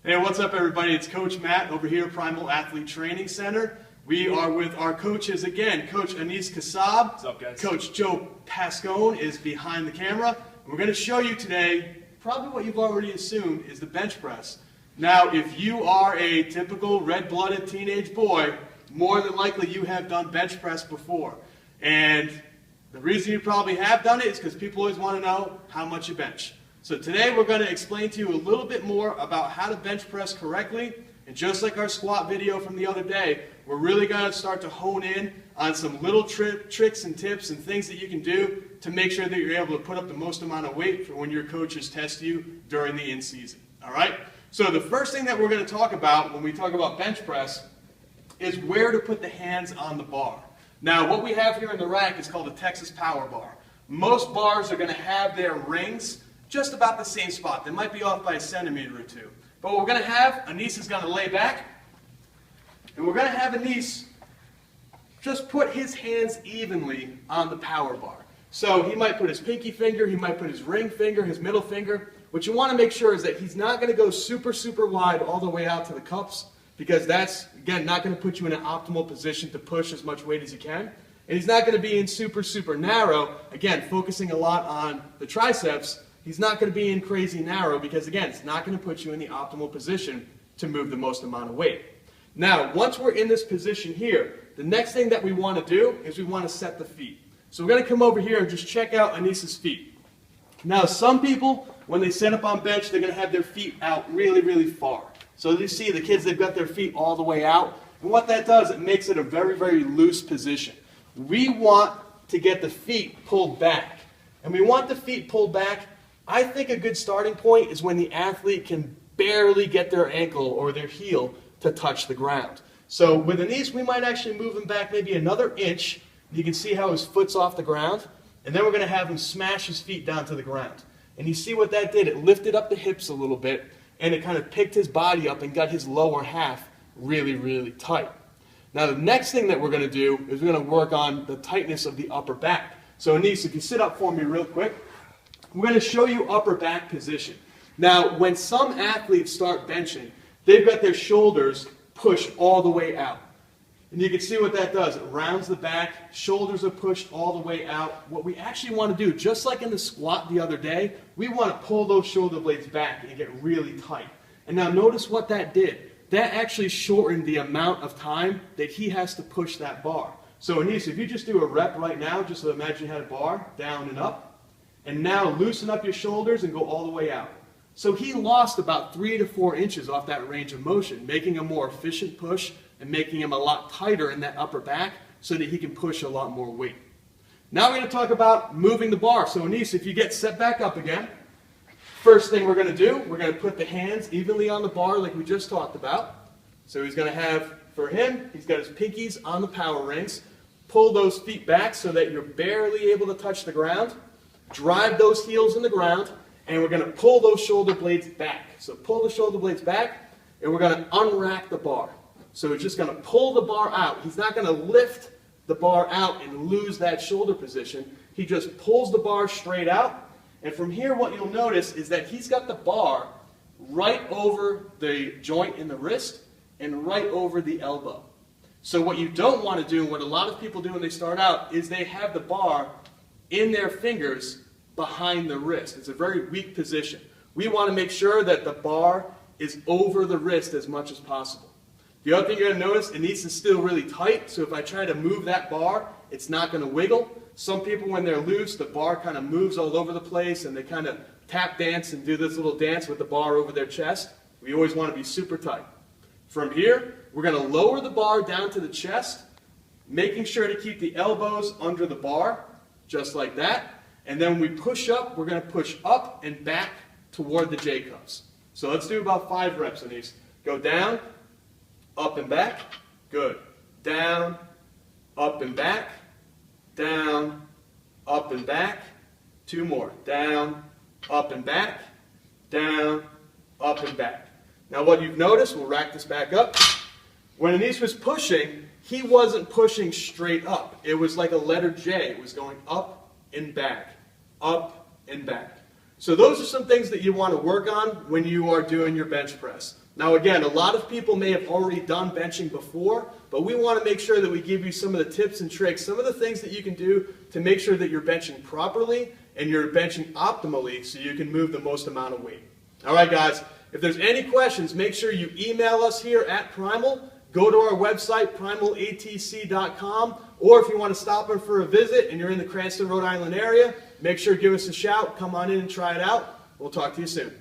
Hey, what's up everybody? It's Coach Matt over here at Primal Athlete Training Center. We are with our coaches again. Coach Anis Kassab. What's up, guys? Coach Joe Pascone is behind the camera. And we're going to show you today, probably what you've already assumed, is the bench press. Now, if you are a typical red-blooded teenage boy, more than likely you have done bench press before. And the reason you probably have done it is because people always want to know how much you bench. So today we're going to explain to you a little bit more about how to bench press correctly. And just like our squat video from the other day, we're really going to start to hone in on some little tricks and tips and things that you can do to make sure that you're able to put up the most amount of weight for when your coaches test you during the in-season. All right? So the first thing that we're going to talk about when we talk about bench press is where to put the hands on the bar. Now, what we have here in the rack is called a Texas Power Bar. Most bars are going to have their rings just about the same spot. They might be off by a centimeter or two. But what we're going to have, Anis is going to lay back, and we're going to have Anis just put his hands evenly on the power bar. So he might put his pinky finger, he might put his ring finger, his middle finger. What you want to make sure is that he's not going to go super, super wide all the way out to the cups, because that's, again, not going to put you in an optimal position to push as much weight as you can. And he's not going to be in super, super narrow, again, focusing a lot on the triceps. He's not going to be in crazy narrow because, again, it's not going to put you in the optimal position to move the most amount of weight. Now, once we're in this position here, the next thing that we want to do is we want to set the feet. So we're going to come over here and just check out Anis's feet. Now, some people, when they set up on bench, they're going to have their feet out really, really far. So you see the kids, they've got their feet all the way out. And what that does, it makes it a very, very loose position. We want to get the feet pulled back. And we want the feet pulled back. I think a good starting point is when the athlete can barely get their ankle or their heel to touch the ground. So with Anis, we might actually move him back maybe another inch. You can see how his foot's off the ground. And then we're going to have him smash his feet down to the ground. And you see what that did? It lifted up the hips a little bit, and it kind of picked his body up and got his lower half really, really tight. Now the next thing that we're going to do is we're going to work on the tightness of the upper back. So Anis, if you sit up for me real quick, we're going to show you upper back position. Now, when some athletes start benching, they've got their shoulders pushed all the way out. And you can see what that does. It rounds the back, shoulders are pushed all the way out. What we actually want to do, just like in the squat the other day, we want to pull those shoulder blades back and get really tight. And now notice what that did. That actually shortened the amount of time that he has to push that bar. So Anis, if you just do a rep right now, just so imagine you had a bar, down and up, and now loosen up your shoulders and go all the way out. So he lost about 3 to 4 inches off that range of motion, making a more efficient push and making him a lot tighter in that upper back so that he can push a lot more weight. Now we're going to talk about moving the bar. So Anis, if you get set back up again, first thing we're going to do, we're going to put the hands evenly on the bar like we just talked about. So he's going to have, for him, he's got his pinkies on the power rings. Pull those feet back so that you're barely able to touch the ground. Drive those heels in the ground, and we're going to pull those shoulder blades back. So pull the shoulder blades back, and we're going to unrack the bar. So we're just going to pull the bar out. He's not going to lift the bar out and lose that shoulder position. He just pulls the bar straight out, and from here what you'll notice is that he's got the bar right over the joint in the wrist and right over the elbow. So what you don't want to do, and what a lot of people do when they start out, is they have the bar in their fingers behind the wrist. It's a very weak position. We want to make sure that the bar is over the wrist as much as possible. The other thing you're going to notice, Anis is still really tight, so if I try to move that bar, it's not going to wiggle. Some people, when they're loose, the bar kind of moves all over the place, and they kind of tap dance and do this little dance with the bar over their chest. We always want to be super tight. From here, we're going to lower the bar down to the chest, making sure to keep the elbows under the bar, just like that. And then when we push up, we're going to push up and back toward the J-cuffs. So let's do about 5 reps on these. Go down, up and back. Good. Down, up and back. Down, up and back. 2 more. Down, up and back. Down, up and back. Now what you've noticed, we'll rack this back up. When Anis was pushing, he wasn't pushing straight up. It was like a letter J. It was going up and back, up and back. So those are some things that you want to work on when you are doing your bench press. Now again, a lot of people may have already done benching before, but we want to make sure that we give you some of the tips and tricks, some of the things that you can do to make sure that you're benching properly and you're benching optimally so you can move the most amount of weight. All right, guys, if there's any questions, make sure you email us here at Primal. Go to our website, primalatc.com, or if you want to stop in for a visit and you're in the Cranston, Rhode Island area, make sure to give us a shout. Come on in and try it out. We'll talk to you soon.